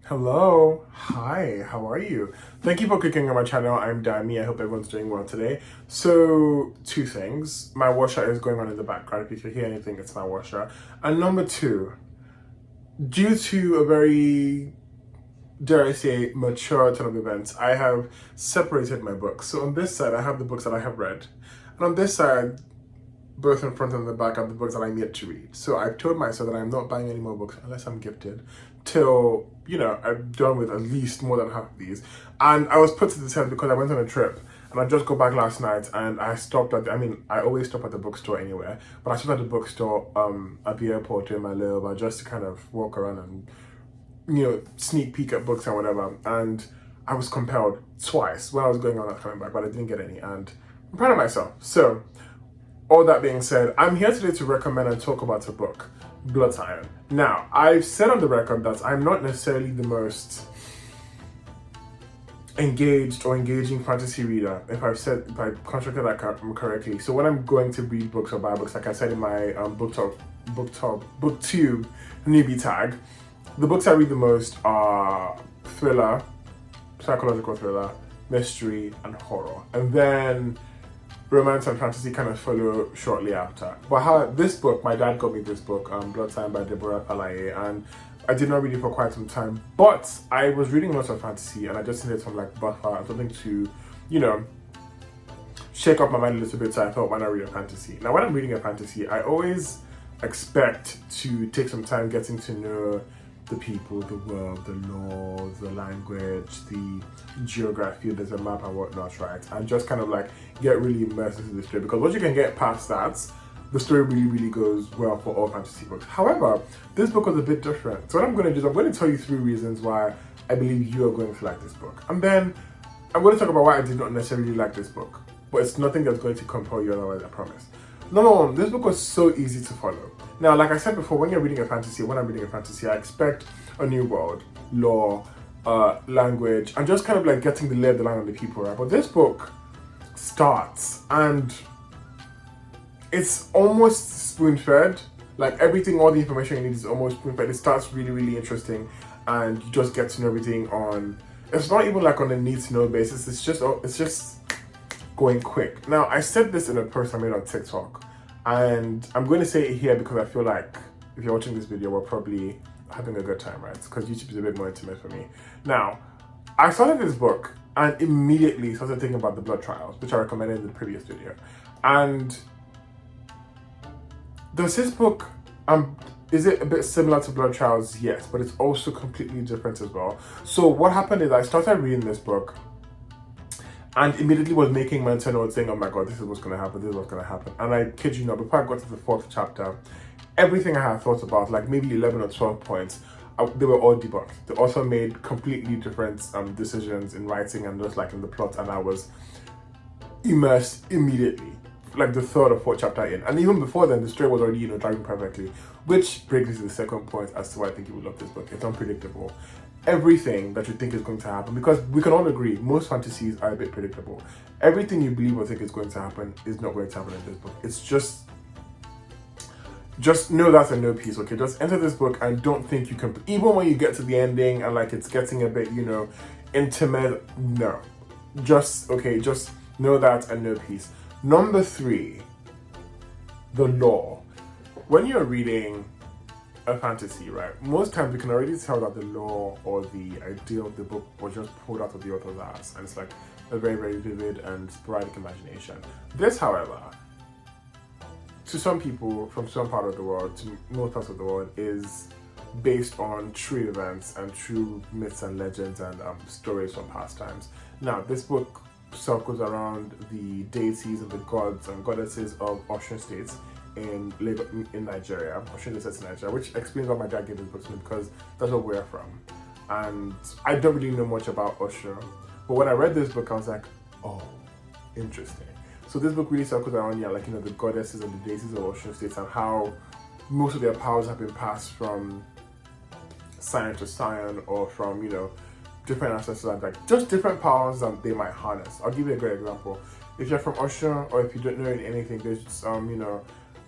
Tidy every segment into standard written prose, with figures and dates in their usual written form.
Hello, hi, how are you? Thank you for clicking on my channel. I'm Dami. I hope everyone's doing well today. So, two things. My washer is going on in the background. If you hear anything, it's my washer. And number two, due to a very, dare I say, mature turn of events, I have separated my books. So on this side, I have the books that I have read. And on this side, both in front and the back, are the books that I'm yet to read. So I've told myself that I'm not buying any more books unless I'm gifted till, I'm done with at least more than half of these. And I was put to the test because I went on a trip and I just got back last night and I stopped I always stop at the bookstore anywhere, but I stopped at the bookstore at the airport in my layover just to kind of walk around and, sneak peek at books and whatever. And I was compelled twice when I was going on and coming back, but I didn't get any. And I'm proud of myself. So, all that being said, I'm here today to recommend and talk about a book, Blood Scion. Now, I've said on the record that I'm not necessarily the most engaged or engaging fantasy reader, if I constructed that correctly. So when I'm going to read books or buy books, like I said in my book two newbie tag, the books I read the most are thriller, psychological thriller, mystery, and horror. And then romance and fantasy kind of follow shortly after. But this book, my dad got me this book, Blood Scion by Deborah Palaye, and I did not read it for quite some time. But I was reading lots of fantasy, and I just needed some buffer and something to, shake up my mind a little bit. So I thought, why not read a fantasy? Now, when I'm reading a fantasy, I always expect to take some time getting to know the people, the world, the laws, the language, the geography, there's a map and whatnot, right? And just kind of get really immersed into the story. Because once you can get past that, the story really, really goes well for all fantasy books. However, this book was a bit different. So what I'm going to do is I'm going to tell you 3 reasons why I believe you are going to like this book. And then I'm going to talk about why I did not necessarily like this book. But it's nothing that's going to compel you otherwise, I promise. Number 1, this book was so easy to follow. Now, like I said before, when I'm reading a fantasy, I expect a new world, lore, language, and just kind of getting the lay of the land of the people, right? But this book starts and it's almost spoon-fed. Everything, all the information you need is almost spoon-fed. It starts really, really interesting, and you just get to know everything on. It's not even on a need-to-know basis. It's just going quick. Now, I said this in a post I made on TikTok, and I'm going to say it here because I feel like if you're watching this video, we're probably having a good time, right? Because YouTube is a bit more intimate for me. Now, I started this book and immediately started thinking about the blood trials, which I recommended in the previous video. And does this book, is it a bit similar to blood trials? Yes, but it's also completely different as well. So what happened is I started reading this book and immediately was making mental notes saying, oh my god, this is what's going to happen, this is what's going to happen. And I kid you not, before I got to the 4th chapter, everything I had thought about, maybe 11 or 12 points, they were all debunked. The author made completely different decisions in writing and just in the plot, and I was immersed immediately, the 3rd or 4th chapter in. And even before then, the story was already, driving perfectly, which brings me to the second point as to why I think you would love this book. It's unpredictable. Everything that you think is going to happen, because we can all agree most fantasies are a bit predictable. Everything you believe or think is going to happen is not going to happen in this book. It's just know that's a no piece, okay? Just enter this book and don't think you can, even when you get to the ending and it's getting a bit, intimate, no. Just know that and no piece. Number 3, the lore. When you're reading a fantasy, right, most times we can already tell that the lore or the idea of the book was just pulled out of the author's ass, and it's a very, very vivid and sporadic imagination. This, however, to some people from some part of the world, to most parts of the world, is based on true events and true myths and legends and stories from past times. Now, this book circles around the deities and the gods and goddesses of Osun states in Nigeria, Osun states in Nigeria, which explains why my dad gave this book to me, because that's where we're from. And I don't really know much about Osun, but when I read this book, I was like, oh, interesting. So this book really circles around, the goddesses and the deities of Osun states and how most of their powers have been passed from scion to scion, or from, different ancestors, and just different powers that they might harness. I'll give you a great example. If you're from Osun, or if you don't know anything, there's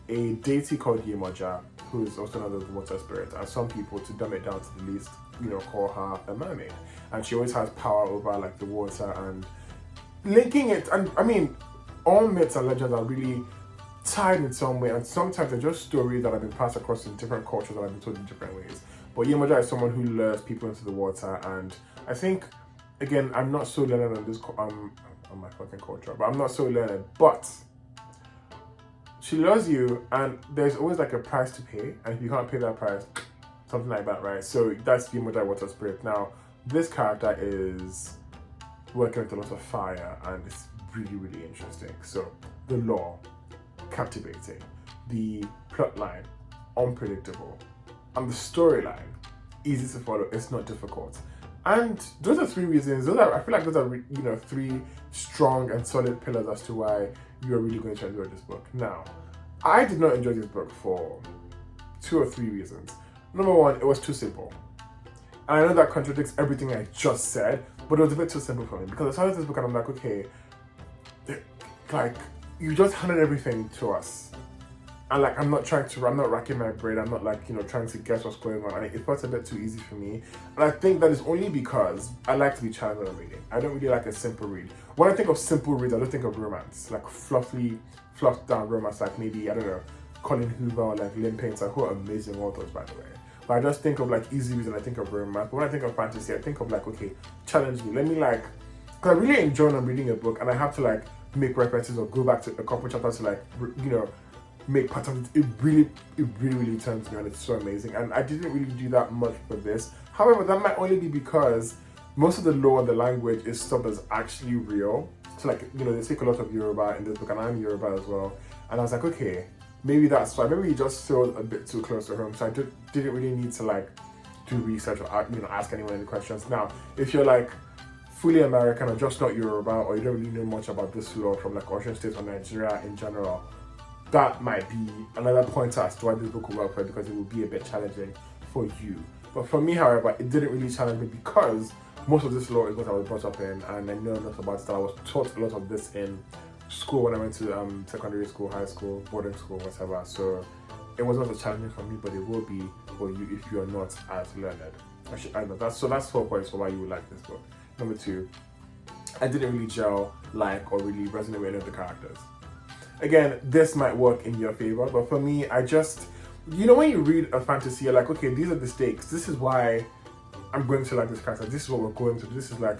a deity called Yemoja, who is also known as the water spirit, and some people, to dumb it down to the least, call her a mermaid, and she always has power over like the water and linking it. And I mean, all myths and legends are really tied in some way, and sometimes they're just stories that have been passed across in different cultures that have been told in different ways. But Yemoja is someone who lures people into the water, and I think, again, I'm not so learned on this on my fucking culture, but I'm not so learned. But she loves you, and there's always like a price to pay, and if you can't pay that price, something like that, right? So that's Yemoja Water Spirit. Now, this character is working with a lot of fire, and it's really, really interesting. So the lore, captivating. The plotline, unpredictable. And the storyline, easy to follow. It's not difficult. And those are three reasons. I feel like those are, three strong and solid pillars as to why you are really going to enjoy this book. Now, I did not enjoy this book for 2 or 3 reasons. Number one, it was too simple. And I know that contradicts everything I just said, but it was a bit too simple for me, because I started this book and I'm like, okay, like, you just handed everything to us. And like, I'm not racking my brain, I'm not like, trying to guess what's going on. And it felt a bit too easy for me. And I think that is only because I like to be challenged when I'm reading. I don't really like a simple read. When I think of simple reads, I don't think of romance, like fluffed down romance, like maybe, I don't know, Colin Hoover or like Lynn Painter, who are amazing authors, by the way. But I just think of like easy reads and I think of romance. But when I think of fantasy, I think of like, okay, challenge me. Let me like, because I really enjoy when I'm reading a book and I have to like make references or go back to a couple chapters to like, make patterns. It really turns me on. It's so amazing. And I didn't really do that much for this. However, that might only be because most of the lore and the language is stuff that's actually real. So like, they speak a lot of Yoruba in this book, and I'm Yoruba as well. And I was like, okay, maybe that's why. Maybe it just felt a bit too close to home. So I didn't really need to like do research or ask anyone any questions. Now, if you're like fully American or just not Yoruba, or you don't really know much about this lore from like Ocean States or Nigeria in general, that might be another pointer as to why this book will work for you, because it will be a bit challenging for you. But for me, however, it didn't really challenge me because most of this lore is what I was brought up in, and I know enough about it that I was taught a lot of this in school when I went to secondary school, high school, boarding school, whatever. So it wasn't as challenging for me, but it will be for you if you are not as learned. That's 4 points for why you would like this book. Number 2, I didn't really gel or really resonate with any of the characters. Again, this might work in your favor, but for me, I just, when you read a fantasy, you're like, okay, these are the stakes. This is why I'm going to like this character. This is what we're going to do. This is like,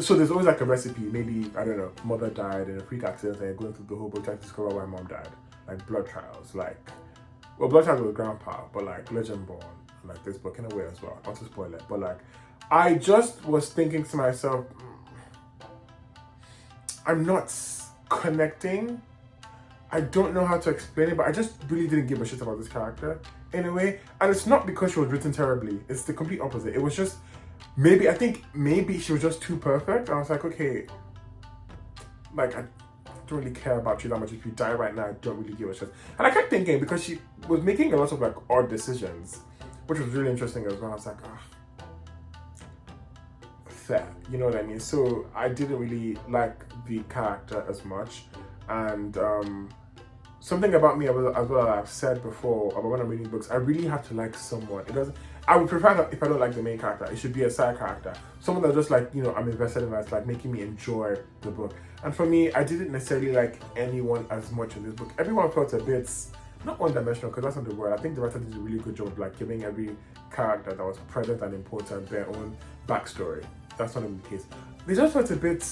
so there's always like a recipe. Maybe, I don't know, mother died in a freak accident and you're going through the whole book trying to discover why mom died. Like Blood Trials, Blood Trials was grandpa, but like Legend Born, like this book in a way as well. Not to spoil it, but like, I just was thinking to myself, I'm not connecting. I don't know how to explain it, but I just really didn't give a shit about this character in a way. And it's not because she was written terribly. It's the complete opposite. It was just maybe she was just too perfect. I was like, okay, like I don't really care about you that much. If you die right now, I don't really give a shit. And I kept thinking, because she was making a lot of like odd decisions, which was really interesting as well. I was like, fair, you know what I mean? So I didn't really like the character as much, and something about me as well I've said before about when I'm reading books, I really have to like someone. I would prefer that if I don't like the main character, it should be a side character, someone that's just like, I'm invested in, that's like making me enjoy the book. And for me, I didn't necessarily like anyone as much in this book. Everyone felt a bit not one-dimensional, because that's not the word. I think the writer did a really good job of like giving every character that was present and important their own backstory. That's not even the case. They just felt a bit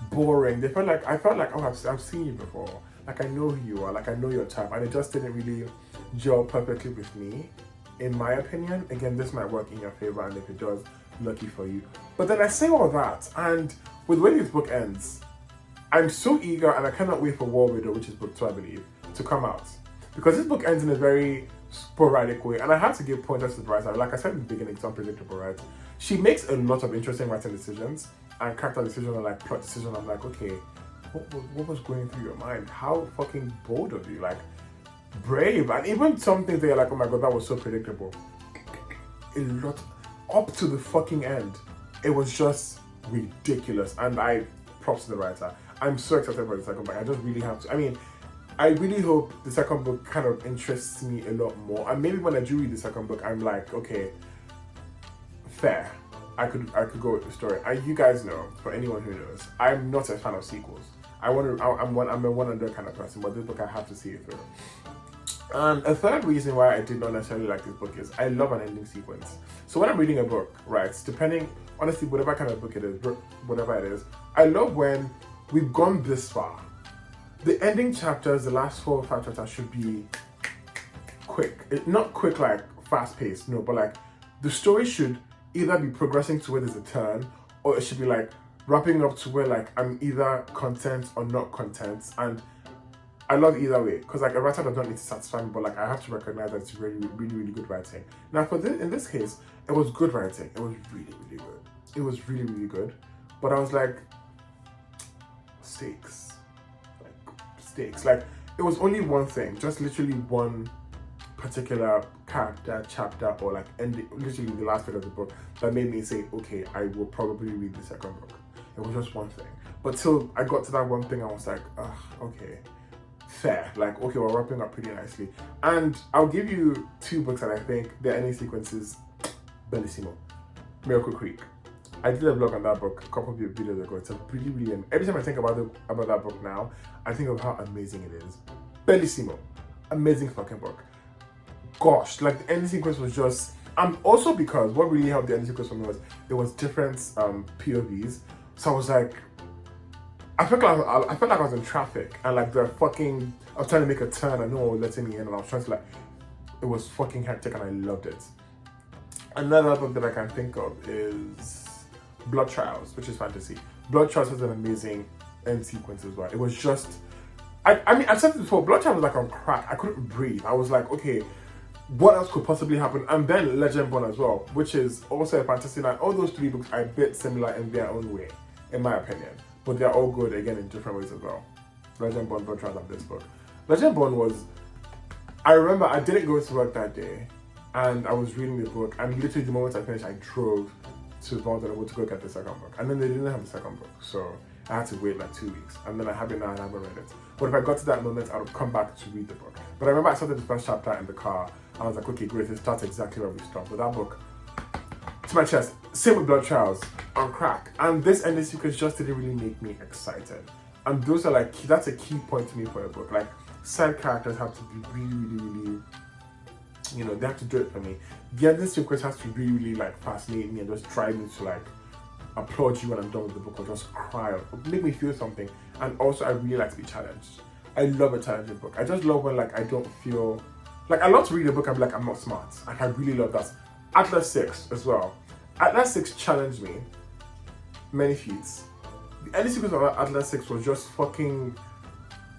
boring. I felt like, oh, I've seen you before. Like, I know who you are. Like, I know your type. And it just didn't really gel perfectly with me, in my opinion. Again, this might work in your favor, and if it does, lucky for you. But then I say all that, and with the way this book ends, I'm so eager, and I cannot wait for War Widow, which is book 2, I believe, to come out. Because this book ends in a very sporadic way, and I have to give pointers to the writer. Like I said in the beginning, it's unpredictable, right? She makes a lot of interesting writing decisions and character decisions and like plot decisions. I'm like, okay, what was going through your mind? How fucking bold of you, like brave. And even some things that you're like, oh my god, that was so predictable. A lot up to the fucking end, it was just ridiculous. And I props to the writer. I'm so excited for the second book. I just really have to. I mean, I really hope the second book kind of interests me a lot more. And maybe when I do read the second book, I'm like, okay, fair. I could go with the story. And you guys know, for anyone who knows, I'm not a fan of sequels. I'm a one and done kind of person, but this book I have to see it through. And a third reason why I did not necessarily like this book is I love an ending sequence. So when I'm reading a book, right, depending, honestly, whatever kind of book it is, whatever it is, I love when we've gone this far. The ending chapters, the last 4 or 5 chapters should be quick. Not quick like fast paced, no, but like the story should either be progressing to where there's a turn, or it should be like wrapping up to where like I'm either content or not content. And I love either way, because like a writer does not need to satisfy me, but like I have to recognize that it's really, really, really good writing. Now for this, in this case, it was good writing. It was really, really good. It was really, really good. But I was like, stakes. Like it was only one thing, just literally one particular character, chapter, or like ending, literally the last bit of the book that made me say, okay, I will probably read the second book. It was just one thing. But till I got to that one thing, I was like, okay, fair. Like, okay, we're wrapping up pretty nicely. And I'll give you 2 books that I think the ending sequences, bellissimo. Miracle Creek. I did a blog on that book a couple of videos ago. It's a really, really, every time I think about that book now, I think of how amazing it is. Bellissimo. Amazing fucking book. Gosh, like the ending sequence was just, and also because what really helped the ending sequence for me was there was different POVs. So I was like, I felt like I was in traffic and like I was trying to make a turn and no one was letting me in, and I was trying to like, it was fucking hectic and I loved it. Another book that I can think of is Blood Trials, which is fantasy. Blood Trials has an amazing end sequence as well. It was just, I mean, I've said this before, Blood Trials was like on crack. I couldn't breathe. I was like, okay, what else could possibly happen? And then Legend Born as well, which is also a fantasy line. All those 3 books are a bit similar in their own way, in my opinion. But they're all good, again, in different ways as well. Legend Born, Blood Trials, and this book. Legend Born was, I remember I didn't go to work that day, and I was reading the book, and literally the moment I finished, I drove to Barnes & Noble to go get the second book. And then they didn't have the second book, so I had to wait like 2 weeks. And then I have it now and I haven't read it. But if I got to that moment, I would come back to read the book. But I remember I started the first chapter in the car. I was like, okay, great, it starts exactly where we stopped. But that book, to my chest. Same with Blood Trials, on crack. And this ending sequence just didn't really make me excited. And those are like, that's a key point to me for a book. Like, side characters have to be really, really, really, you know, they have to do it for me. The ending sequence has to really, really like fascinate me and just drive me to like applaud you when I'm done with the book, or just cry, or make me feel something. And also, I really like to be challenged. I love a challenging book. I just love when like I don't feel like, I love to read a book and be like, I'm not smart. Like, I really love that. Atlas 6 as well. Atlas 6 challenged me many feats. The ending sequence of Atlas 6 was just fucking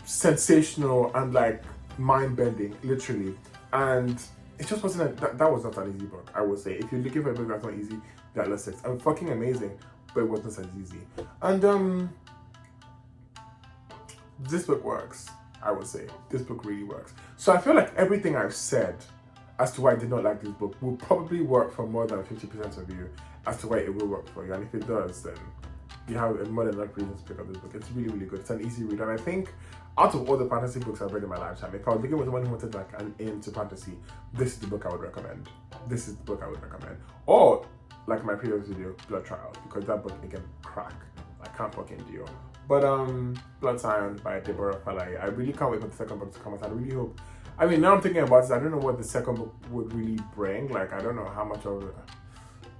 sensational and like mind-bending, literally. And it just wasn't that was not an easy book, I would say. If you're looking for a book that's not easy, the Atlas 6. I'm fucking amazing, but it wasn't as easy. And this book works, I would say. This book really works. So I feel like everything I've said as to why I did not like this book will probably work for more than 50% of you as to why it will work for you. And if it does, then you have more than enough reasons to pick up this book. It's really, really good. It's an easy read. And I think out of all the fantasy books I've read in my lifetime, if I was looking for someone who wanted like an into fantasy, this is the book I would recommend. This is the book I would recommend. Or, like my previous video, Blood Trials, because that book, again, crack. I can't fucking deal. But Blood Scion by Deborah Falai. I really can't wait for the second book to come out. I really hope. I mean, now I'm thinking about this, I don't know what the second book would really bring. Like, I don't know how much of it.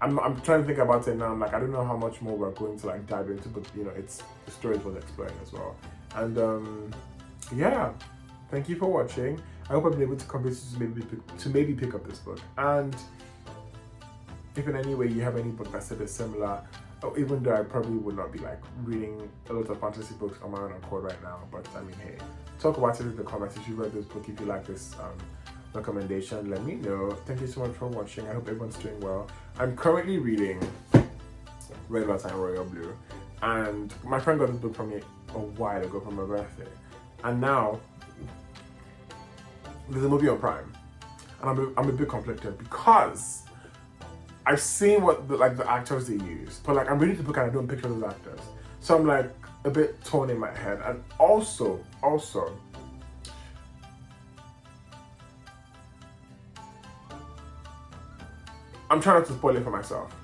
I'm trying to think about it now. I'm like, I don't know how much more we're going to like dive into, but you know, it's the stories worth exploring as well. And yeah, thank you for watching. I hope I've been able to convince you to maybe pick up this book. And if in any way you have any book that's a bit similar, even though I probably would not be like reading a lot of fantasy books on my own accord right now, but I mean, hey, talk about it in the comments if you read this book, if you like this recommendation, let me know. Thank you so much for watching. I hope everyone's doing well. I'm currently reading Red, Blood Scion, Royal Blue, and my friend got this book from me a while ago for my birthday, and now there's a movie on Prime, and I'm a bit conflicted because I've seen what the actors they use, but like I'm reading the book and I don't picture those actors, so I'm like a bit torn in my head. And also I'm trying not to spoil it for myself.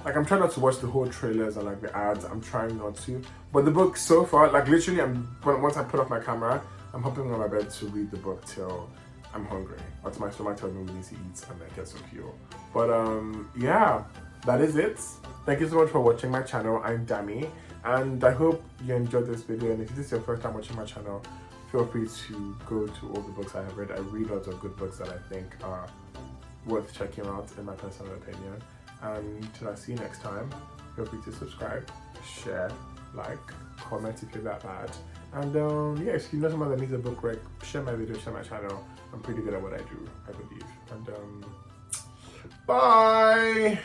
Like, I'm trying not to watch the whole trailers and like the ads. I'm trying not to. But the book so far, like literally, once I put off my camera, I'm hopping on my bed to read the book till I'm hungry, or till my stomach tells me we need to eat and then get some fuel. But yeah, that is it. Thank you so much for watching my channel. I'm Dami, and I hope you enjoyed this video. And if this is your first time watching my channel, feel free to go to all the books I have read. I read lots of good books that I think are worth checking out, in my personal opinion. And till I see you next time, feel free to subscribe, share, like, comment if you're that bad. And yeah, if you know someone that needs a book rec, share my video, share my channel. I'm pretty good at what I do, I believe. And bye!